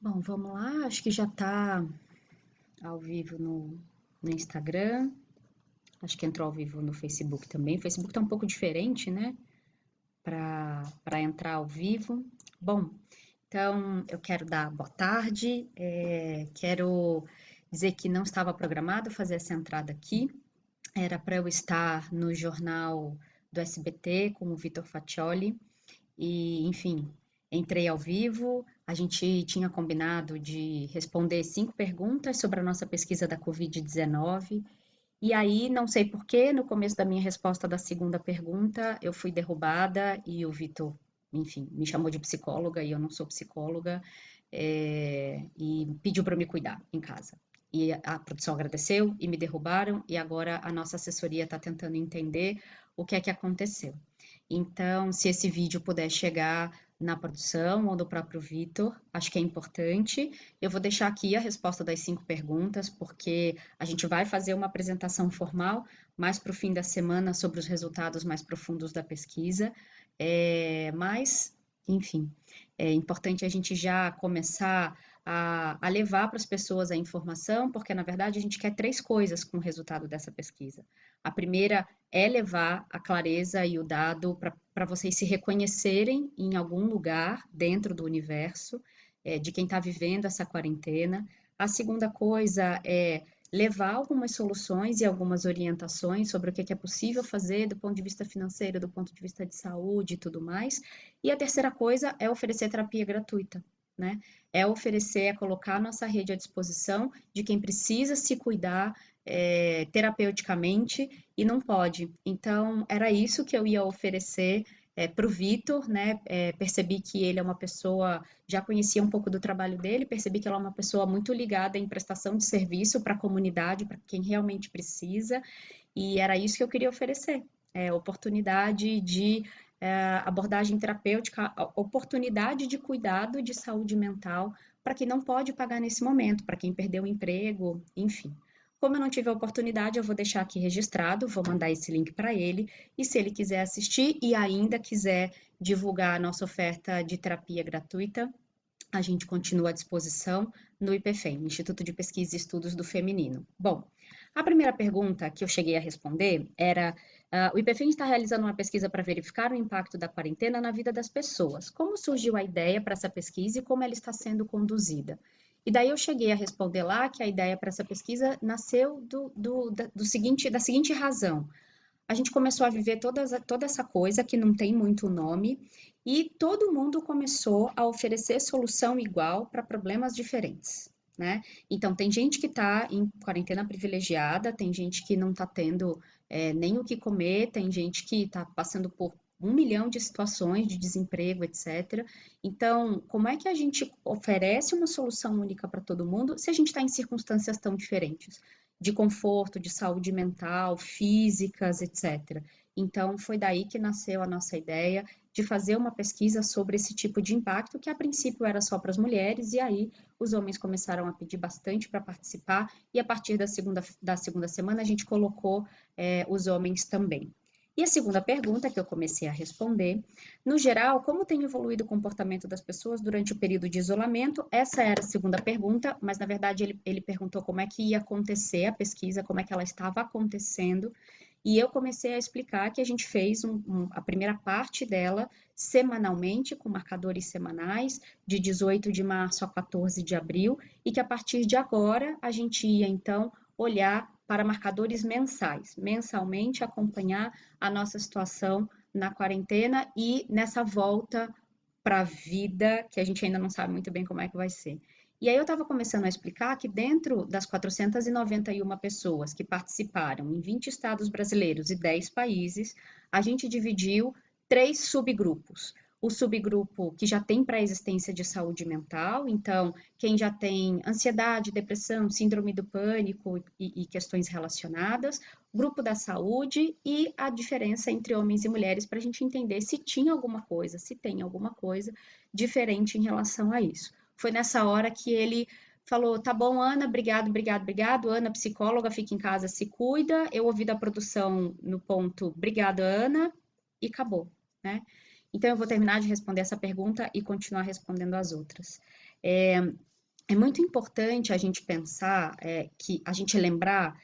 Bom, vamos lá. Acho que já está ao vivo no Instagram. Acho que entrou ao vivo no Facebook também. O Facebook está um pouco diferente, né? Para entrar ao vivo. Bom, então eu quero dar boa tarde. Quero dizer que não estava programado fazer essa entrada aqui. Era para eu estar no jornal do SBT com o Vitor Faccioli. E, enfim, entrei ao vivo. A gente tinha combinado de responder 5 perguntas sobre a nossa pesquisa da Covid-19. E aí, não sei por quê, no começo da minha resposta da segunda pergunta, eu fui derrubada e o Vitor, enfim, me chamou de psicóloga e eu não sou psicóloga, e pediu para me cuidar em casa. E a produção agradeceu e me derrubaram, e agora a nossa assessoria está tentando entender o que é que aconteceu. Então, se esse vídeo puder chegar na produção ou do próprio Vitor, acho que é importante. Eu vou deixar aqui a resposta das 5 perguntas, porque a gente vai fazer uma apresentação formal mais para o fim da semana sobre os resultados mais profundos da pesquisa. Mas, enfim, é importante a gente já começar a levar para as pessoas a informação, porque na verdade a gente quer 3 coisas com o resultado dessa pesquisa. A primeira é levar a clareza e o dado para vocês se reconhecerem em algum lugar dentro do universo de quem está vivendo essa quarentena. A segunda coisa é levar algumas soluções e algumas orientações sobre o que é possível fazer do ponto de vista financeiro, do ponto de vista de saúde e tudo mais. E a terceira coisa é oferecer terapia gratuita, né? É oferecer, é colocar a nossa rede à disposição de quem precisa se cuidar terapeuticamente e não pode. Então, era isso que eu ia oferecer para o Vitor, né? Percebi que ele é uma pessoa, já conhecia um pouco do trabalho dele, percebi que ela é uma pessoa muito ligada em prestação de serviço para a comunidade, para quem realmente precisa, e era isso que eu queria oferecer. Oportunidade de abordagem terapêutica, oportunidade de cuidado de saúde mental para quem não pode pagar nesse momento, para quem perdeu o emprego, enfim. Como eu não tive a oportunidade, eu vou deixar aqui registrado, vou mandar esse link para ele, e se ele quiser assistir e ainda quiser divulgar a nossa oferta de terapia gratuita, a gente continua à disposição no IPFEM, Instituto de Pesquisa e Estudos do Feminino. Bom, a primeira pergunta que eu cheguei a responder era: o IPFEM está realizando uma pesquisa para verificar o impacto da quarentena na vida das pessoas. Como surgiu a ideia para essa pesquisa e como ela está sendo conduzida? E daí eu cheguei a responder lá que a ideia para essa pesquisa nasceu da seguinte razão: a gente começou a viver toda essa coisa que não tem muito nome e todo mundo começou a oferecer solução igual para problemas diferentes, né? Então, tem gente que está em quarentena privilegiada, tem gente que não está tendo nem o que comer, tem gente que está passando por 1 milhão de situações de desemprego, etc. Então, como é que a gente oferece uma solução única para todo mundo se a gente está em circunstâncias tão diferentes? De conforto, de saúde mental, físicas, etc. Então, foi daí que nasceu a nossa ideia de fazer uma pesquisa sobre esse tipo de impacto, que a princípio era só para as mulheres, e aí os homens começaram a pedir bastante para participar, e a partir da segunda semana a gente colocou os homens também. E a segunda pergunta que eu comecei a responder, no geral, como tem evoluído o comportamento das pessoas durante o período de isolamento? Essa era a segunda pergunta, mas na verdade ele perguntou como é que ia acontecer a pesquisa, como é que ela estava acontecendo, e eu comecei a explicar que a gente fez a primeira parte dela semanalmente, com marcadores semanais, de 18 de março a 14 de abril, e que a partir de agora a gente ia então olhar para marcadores mensais, mensalmente acompanhar a nossa situação na quarentena e nessa volta para a vida, que a gente ainda não sabe muito bem como é que vai ser. E aí eu estava começando a explicar que dentro das 491 pessoas que participaram em 20 estados brasileiros e 10 países, a gente dividiu 3 subgrupos. O subgrupo que já tem pré-existência de saúde mental, então quem já tem ansiedade, depressão, síndrome do pânico e questões relacionadas, grupo da saúde e a diferença entre homens e mulheres para a gente entender se tinha alguma coisa, se tem alguma coisa diferente em relação a isso. Foi nessa hora que ele falou: tá bom, Ana, obrigado, obrigado, obrigado. Ana, psicóloga, fica em casa, se cuida. Eu ouvi da produção no ponto, obrigada, Ana, e acabou, né? Então eu vou terminar de responder essa pergunta e continuar respondendo as outras. é muito importante a gente pensar, que a gente lembrar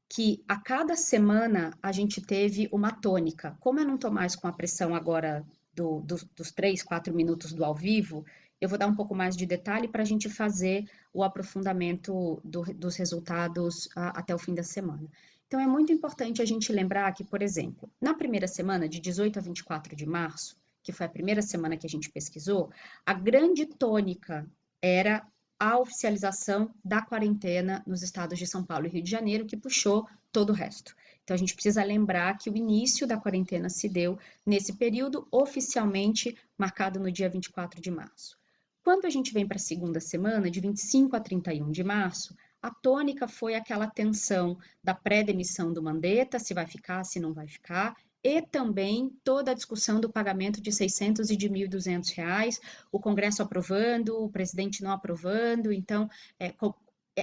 que a cada semana a gente teve uma tônica. Como eu não estou mais com a pressão agora dos 3, 4 minutos do ao vivo, eu vou dar um pouco mais de detalhe para a gente fazer o aprofundamento dos resultados até o fim da semana. Então, é muito importante a gente lembrar que, por exemplo, na primeira semana, de 18 a 24 de março, que foi a primeira semana que a gente pesquisou, a grande tônica era a oficialização da quarentena nos estados de São Paulo e Rio de Janeiro, que puxou todo o resto. Então, a gente precisa lembrar que o início da quarentena se deu nesse período, oficialmente marcado no dia 24 de março. Quando a gente vem para a segunda semana, de 25 a 31 de março, a tônica foi aquela tensão da pré-demissão do Mandetta, se vai ficar, se não vai ficar, e também toda a discussão do pagamento de 600 e de 1.200 reais, o Congresso aprovando, o presidente não aprovando, então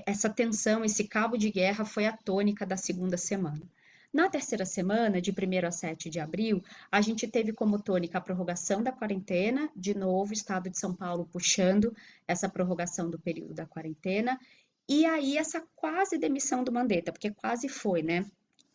essa tensão, esse cabo de guerra foi a tônica da segunda semana. Na terceira semana, de 1º a 7 de abril, a gente teve como tônica a prorrogação da quarentena, de novo, o estado de São Paulo puxando essa prorrogação do período da quarentena, e aí essa quase demissão do Mandetta, porque quase foi, né?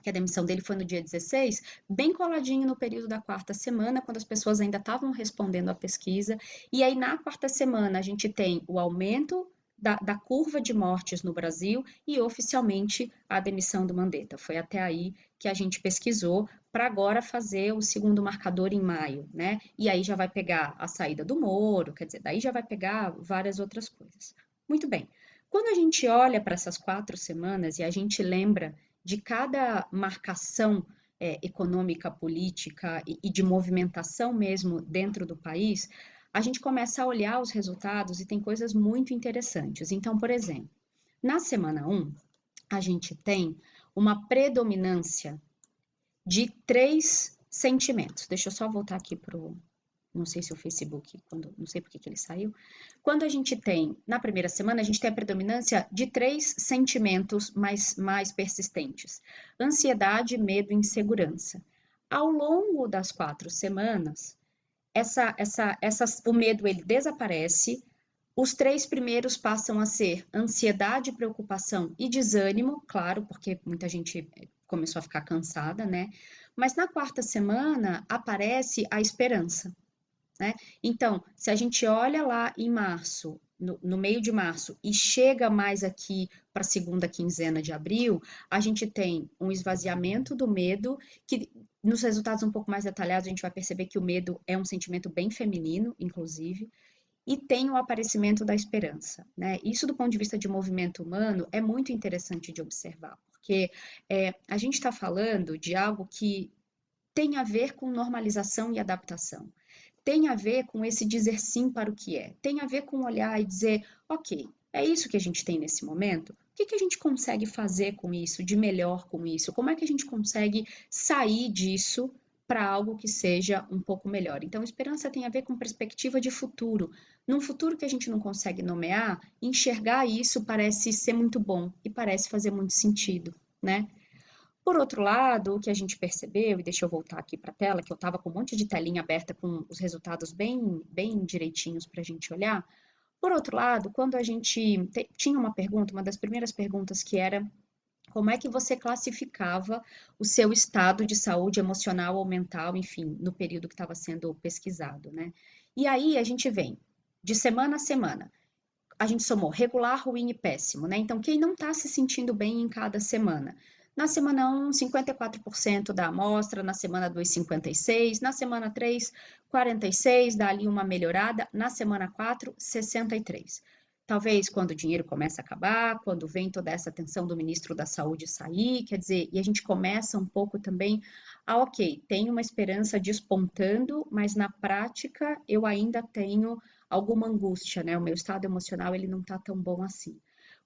Que a demissão dele foi no dia 16, bem coladinho no período da quarta semana, quando as pessoas ainda estavam respondendo à pesquisa. E aí, na quarta semana, a gente tem o aumento da curva de mortes no Brasil e oficialmente a demissão do Mandetta. Foi até aí que a gente pesquisou para agora fazer o segundo marcador em maio, né? E aí já vai pegar a saída do Moro, quer dizer, daí já vai pegar várias outras coisas. Muito bem. Quando a gente olha para essas 4 semanas e a gente lembra de cada marcação econômica, política e de movimentação mesmo dentro do país, a gente começa a olhar os resultados e tem coisas muito interessantes. Então, por exemplo, na semana 1, a gente tem uma predominância de 3 sentimentos. Deixa eu só voltar aqui para o. Não sei se o Facebook, não sei por que ele saiu. Quando a gente tem, na primeira semana, a gente tem a predominância de 3 sentimentos mais persistentes: ansiedade, medo e insegurança. Ao longo das 4 semanas, o medo ele desaparece, os 3 primeiros passam a ser ansiedade, preocupação e desânimo, claro, porque muita gente começou a ficar cansada, né? Mas na quarta semana aparece a esperança, né? Então, se a gente olha lá em março, no meio de março, e chega mais aqui para a segunda quinzena de abril, a gente tem um esvaziamento do medo, que nos resultados um pouco mais detalhados a gente vai perceber que o medo é um sentimento bem feminino, inclusive, e tem o aparecimento da esperança, né? Isso do ponto de vista de movimento humano é muito interessante de observar, porque a gente está falando de algo que tem a ver com normalização e adaptação, tem a ver com esse dizer sim para o que é, tem a ver com olhar e dizer, ok, é isso que a gente tem nesse momento, o que que a gente consegue fazer com isso, de melhor com isso, como é que a gente consegue sair disso para algo que seja um pouco melhor. Então, esperança tem a ver com perspectiva de futuro. Num futuro que a gente não consegue nomear, enxergar isso parece ser muito bom e parece fazer muito sentido, né? Por outro lado, o que a gente percebeu, e deixa eu voltar aqui para a tela, que eu estava com um monte de telinha aberta com os resultados bem direitinhos para a gente olhar. Por outro lado, quando a gente tinha uma pergunta, uma das primeiras perguntas que era como é que você classificava o seu estado de saúde emocional ou mental, enfim, no período que estava sendo pesquisado, né? E aí a gente vem de semana a semana. A gente somou regular, ruim e péssimo, né? Então, quem não está se sentindo bem em cada semana? Na semana 1, 54% da amostra, na semana 2, 56%, na semana 3, 46%, dá ali uma melhorada, na semana 4, 63%. Talvez quando o dinheiro começa a acabar, quando vem toda essa tensão do ministro da Saúde sair, quer dizer, e a gente começa um pouco também ok, tem uma esperança despontando, mas na prática eu ainda tenho alguma angústia, né? O meu estado emocional ele não tá tão bom assim.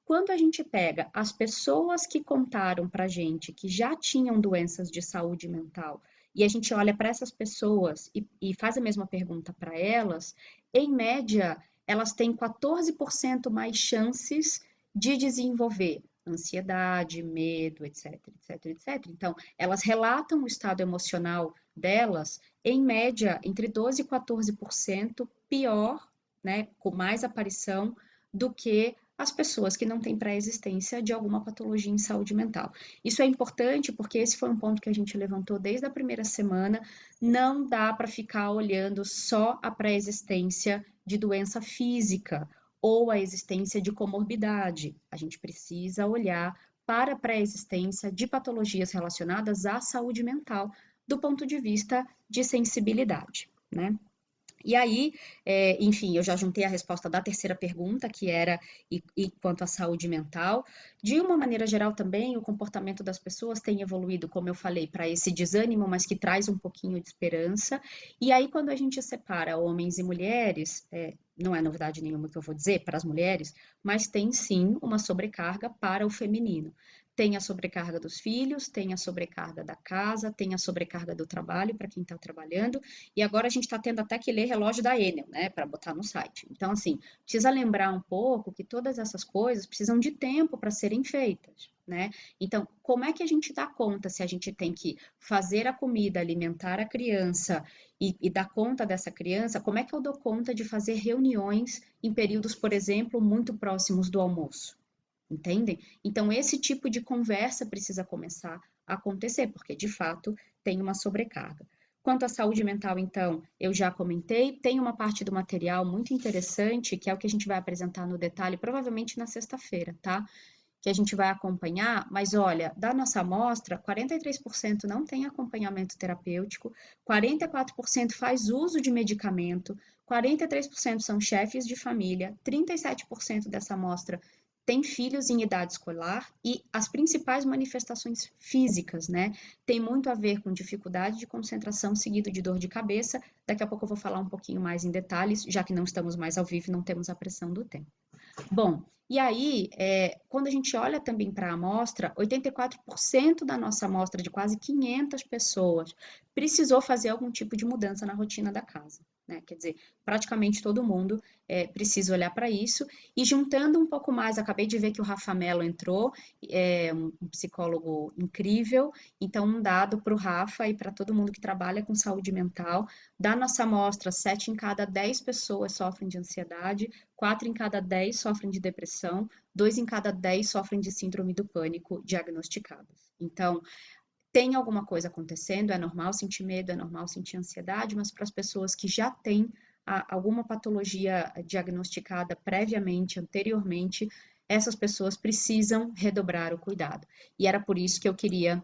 Quando a gente pega as pessoas que contaram pra gente que já tinham doenças de saúde mental e a gente olha para essas pessoas e faz a mesma pergunta para elas, em média, elas têm 14% mais chances de desenvolver ansiedade, medo, etc, etc, etc. Então, elas relatam o estado emocional delas, em média, entre 12 e 14% pior, né, com mais aparição do que as pessoas que não têm pré-existência de alguma patologia em saúde mental. Isso é importante porque esse foi um ponto que a gente levantou desde a primeira semana. Não dá para ficar olhando só a pré-existência de doença física ou a existência de comorbidade. A gente precisa olhar para a pré-existência de patologias relacionadas à saúde mental, do ponto de vista de sensibilidade, né? E aí, enfim, eu já juntei a resposta da terceira pergunta, que era e quanto à saúde mental. De uma maneira geral também, o comportamento das pessoas tem evoluído, como eu falei, para esse desânimo, mas que traz um pouquinho de esperança. E aí, quando a gente separa homens e mulheres, não é novidade nenhuma que eu vou dizer para as mulheres, mas tem sim uma sobrecarga para o feminino. Tem a sobrecarga dos filhos, tem a sobrecarga da casa, tem a sobrecarga do trabalho para quem está trabalhando, e agora a gente está tendo até que ler relógio da Enel, né, para botar no site. Então, assim, precisa lembrar um pouco que todas essas coisas precisam de tempo para serem feitas, né? Então, como é que a gente dá conta se a gente tem que fazer a comida, alimentar a criança e dar conta dessa criança? Como é que eu dou conta de fazer reuniões em períodos, por exemplo, muito próximos do almoço? Entendem? Então, esse tipo de conversa precisa começar a acontecer, porque de fato tem uma sobrecarga. Quanto à saúde mental, então, eu já comentei, tem uma parte do material muito interessante, que é o que a gente vai apresentar no detalhe, provavelmente na sexta-feira, tá? Que a gente vai acompanhar, mas olha, da nossa amostra, 43% não tem acompanhamento terapêutico, 44% faz uso de medicamento, 43% são chefes de família, 37% dessa amostra tem filhos em idade escolar e as principais manifestações físicas, né? Tem muito a ver com dificuldade de concentração seguido de dor de cabeça. Daqui a pouco eu vou falar um pouquinho mais em detalhes, já que não estamos mais ao vivo e não temos a pressão do tempo. Bom, e aí, quando a gente olha também para a amostra, 84% da nossa amostra, de quase 500 pessoas, precisou fazer algum tipo de mudança na rotina da casa, né? Quer dizer, praticamente todo mundo precisa olhar para isso. E juntando um pouco mais, acabei de ver que o Rafa Mello entrou, um psicólogo incrível, então um dado para o Rafa e para todo mundo que trabalha com saúde mental. Da nossa amostra, 7 em cada 10 pessoas sofrem de ansiedade, 4 em cada 10 sofrem de depressão, 2 em cada 10 sofrem de síndrome do pânico diagnosticadas. Então, tem alguma coisa acontecendo, é normal sentir medo, é normal sentir ansiedade, mas para as pessoas que já têm alguma patologia diagnosticada previamente, anteriormente, essas pessoas precisam redobrar o cuidado. E era por isso que eu queria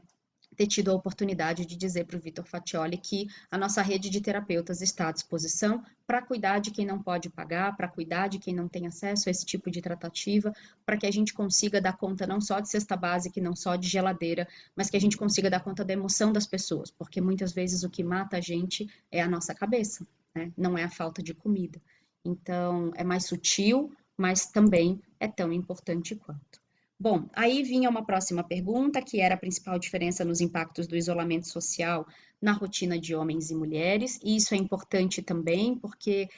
ter tido a oportunidade de dizer para o Vitor Fatioli que a nossa rede de terapeutas está à disposição para cuidar de quem não pode pagar, para cuidar de quem não tem acesso a esse tipo de tratativa, para que a gente consiga dar conta não só de cesta básica e não só de geladeira, mas que a gente consiga dar conta da emoção das pessoas, porque muitas vezes o que mata a gente é a nossa cabeça, né? Não é a falta de comida. Então, é mais sutil, mas também é tão importante quanto. Bom, aí vinha uma próxima pergunta, que era a principal diferença nos impactos do isolamento social na rotina de homens e mulheres, e isso é importante também, porque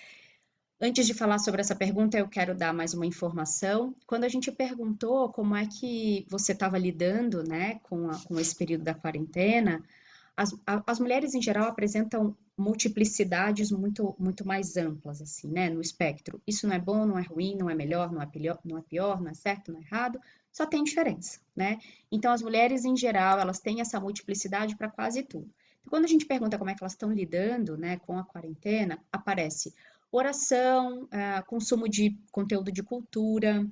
antes de falar sobre essa pergunta, eu quero dar mais uma informação. Quando a gente perguntou como é que você estava lidando, né, com esse período da quarentena, as mulheres em geral apresentam multiplicidades muito mais amplas, assim, né, no espectro. Isso não é bom, não é ruim, não é melhor, não é pior, não é certo, não é errado, só tem diferença, né? Então, as mulheres em geral, elas têm essa multiplicidade para quase tudo. Então, quando a gente pergunta como é que elas estão lidando, né, com a quarentena, aparece oração, consumo de conteúdo de cultura,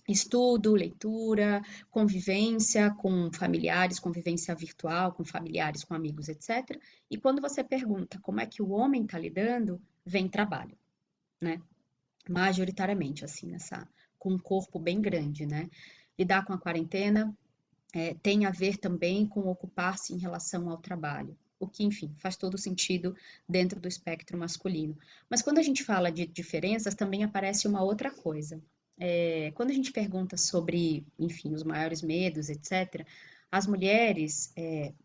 estudo, leitura, convivência com familiares, convivência virtual, com familiares, com amigos, etc. E quando você pergunta como é que o homem está lidando, vem trabalho, né? Majoritariamente, assim, com um corpo bem grande, né? Lidar com a quarentena tem a ver também com ocupar-se em relação ao trabalho. O que, enfim, faz todo sentido dentro do espectro masculino. Mas quando a gente fala de diferenças, também aparece uma outra coisa. Quando a gente pergunta sobre, enfim, os maiores medos, etc., as mulheres,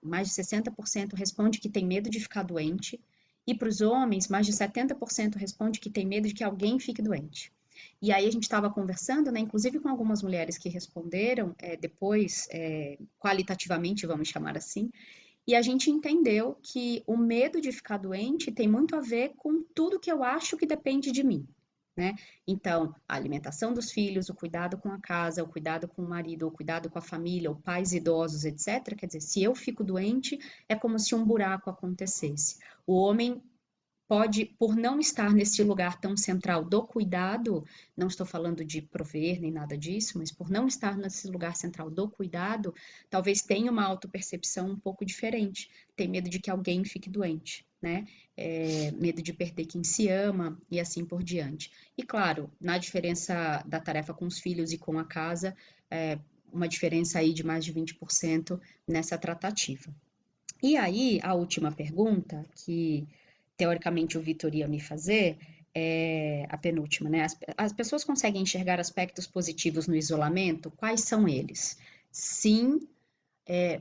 mais de 60% responde que tem medo de ficar doente, e para os homens, mais de 70% responde que tem medo de que alguém fique doente. E aí a gente estava conversando, né, inclusive com algumas mulheres que responderam depois, qualitativamente, vamos chamar assim, e a gente entendeu que o medo de ficar doente tem muito a ver com tudo que eu acho que depende de mim. né? Então, a alimentação dos filhos, o cuidado com a casa, o cuidado com o marido, o cuidado com a família, os pais idosos, etc. Quer dizer, se eu fico doente, é como se um buraco acontecesse. O homem pode, por não estar nesse lugar tão central do cuidado, não estou falando de prover nem nada disso, mas por não estar nesse lugar central do cuidado, talvez tenha uma autopercepção um pouco diferente. Tem medo de que alguém fique doente, né? Medo de perder quem se ama e assim por diante. E claro, na diferença da tarefa com os filhos e com a casa, uma diferença aí de mais de 20% nessa tratativa. E aí, a última pergunta, que teoricamente o Vitor ia me fazer, é a penúltima, né? As pessoas conseguem enxergar aspectos positivos no isolamento? Quais são eles? Sim,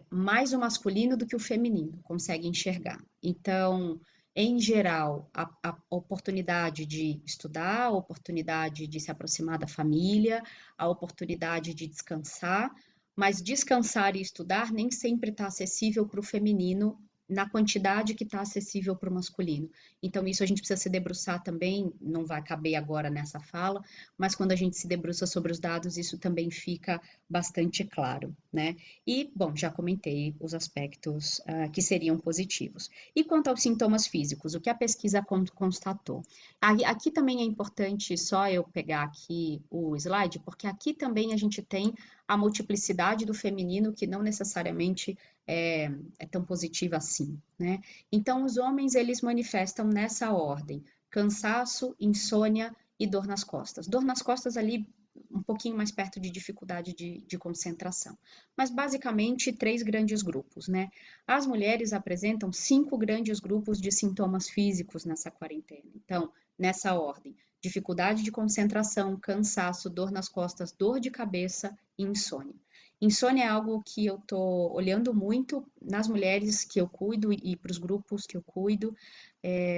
mais o masculino do que o feminino consegue enxergar. Então, em geral, a oportunidade de estudar, a oportunidade de se aproximar da família, a oportunidade de descansar, mas descansar e estudar nem sempre está acessível para o feminino na quantidade que está acessível para o masculino. Então, isso a gente precisa se debruçar também, não vai caber agora nessa fala, mas quando a gente se debruça sobre os dados, isso também fica bastante claro, né? E, bom, já comentei os aspectos que seriam positivos. E quanto aos sintomas físicos, o que a pesquisa constatou? Aqui também é importante só eu pegar aqui o slide, porque aqui também a gente tem a multiplicidade do feminino, que não necessariamente é tão positiva assim, né? Então, os homens, eles manifestam nessa ordem: cansaço, insônia e dor nas costas. Dor nas costas ali um pouquinho mais perto de dificuldade de concentração. Mas basicamente três grandes grupos, né? As mulheres apresentam 5 grandes grupos de sintomas físicos nessa quarentena. Então, nessa ordem: dificuldade de concentração, cansaço, dor nas costas, dor de cabeça e insônia. Insônia é algo que eu estou olhando muito nas mulheres que eu cuido e para os grupos que eu cuido.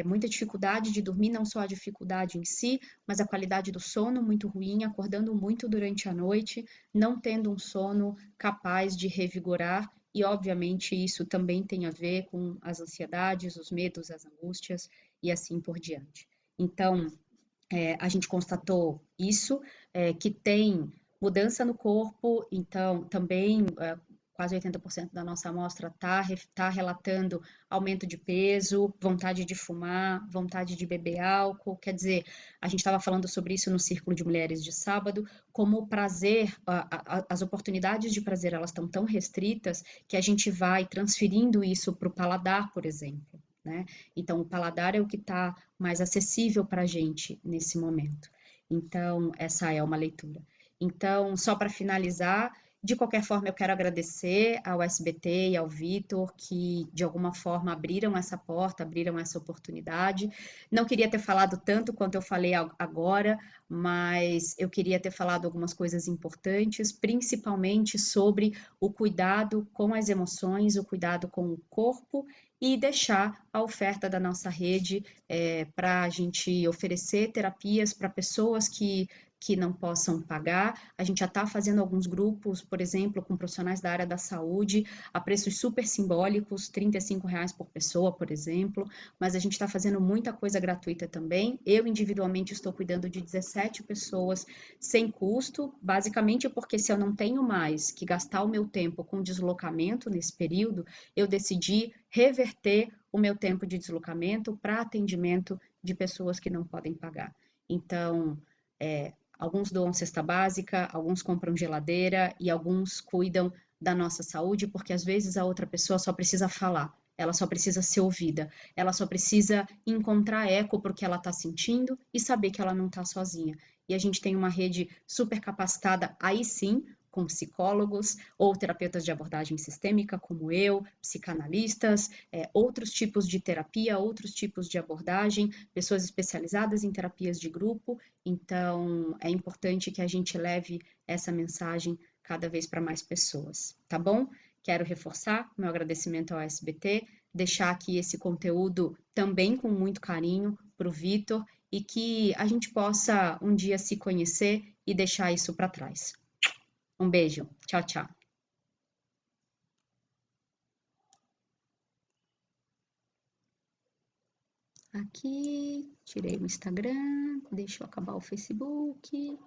Muita dificuldade de dormir, não só a dificuldade em si, mas a qualidade do sono muito ruim, acordando muito durante a noite, não tendo um sono capaz de revigorar, e obviamente isso também tem a ver com as ansiedades, os medos, as angústias e assim por diante. Então, a gente constatou isso, que tem mudança no corpo, então também quase 80% da nossa amostra tá relatando aumento de peso, vontade de fumar, vontade de beber álcool, quer dizer, a gente estava falando sobre isso no Círculo de Mulheres de sábado, como o prazer, as oportunidades de prazer, elas estão tão restritas que a gente vai transferindo isso para o paladar, por exemplo, né? Então, o paladar é o que está mais acessível para a gente nesse momento. Então, essa é uma leitura. Então, só para finalizar, de qualquer forma, eu quero agradecer ao SBT e ao Vitor, que de alguma forma abriram essa porta, abriram essa oportunidade. Não queria ter falado tanto quanto eu falei agora, mas eu queria ter falado algumas coisas importantes, principalmente sobre o cuidado com as emoções, o cuidado com o corpo e deixar a oferta da nossa rede para a gente oferecer terapias para pessoas que não possam pagar. A gente já está fazendo alguns grupos, por exemplo, com profissionais da área da saúde, a preços super simbólicos, R$ 35 por pessoa, por exemplo, mas a gente está fazendo muita coisa gratuita também. Eu, individualmente, estou cuidando de 17 pessoas sem custo, basicamente porque se eu não tenho mais que gastar o meu tempo com deslocamento nesse período, eu decidi reverter o meu tempo de deslocamento para atendimento de pessoas que não podem pagar. Então, alguns doam cesta básica, alguns compram geladeira e alguns cuidam da nossa saúde, porque às vezes a outra pessoa só precisa falar, ela só precisa ser ouvida, ela só precisa encontrar eco para o que ela está sentindo e saber que ela não está sozinha. E a gente tem uma rede super capacitada, aí sim, com psicólogos ou terapeutas de abordagem sistêmica, como eu, psicanalistas, outros tipos de terapia, outros tipos de abordagem, pessoas especializadas em terapias de grupo. Então, é importante que a gente leve essa mensagem cada vez para mais pessoas, tá bom? Quero reforçar meu agradecimento ao SBT, deixar aqui esse conteúdo também com muito carinho para o Vitor e que a gente possa um dia se conhecer e deixar isso para trás. Um beijo. Tchau, tchau. aqui, tirei o Instagram, deixa eu acabar o Facebook.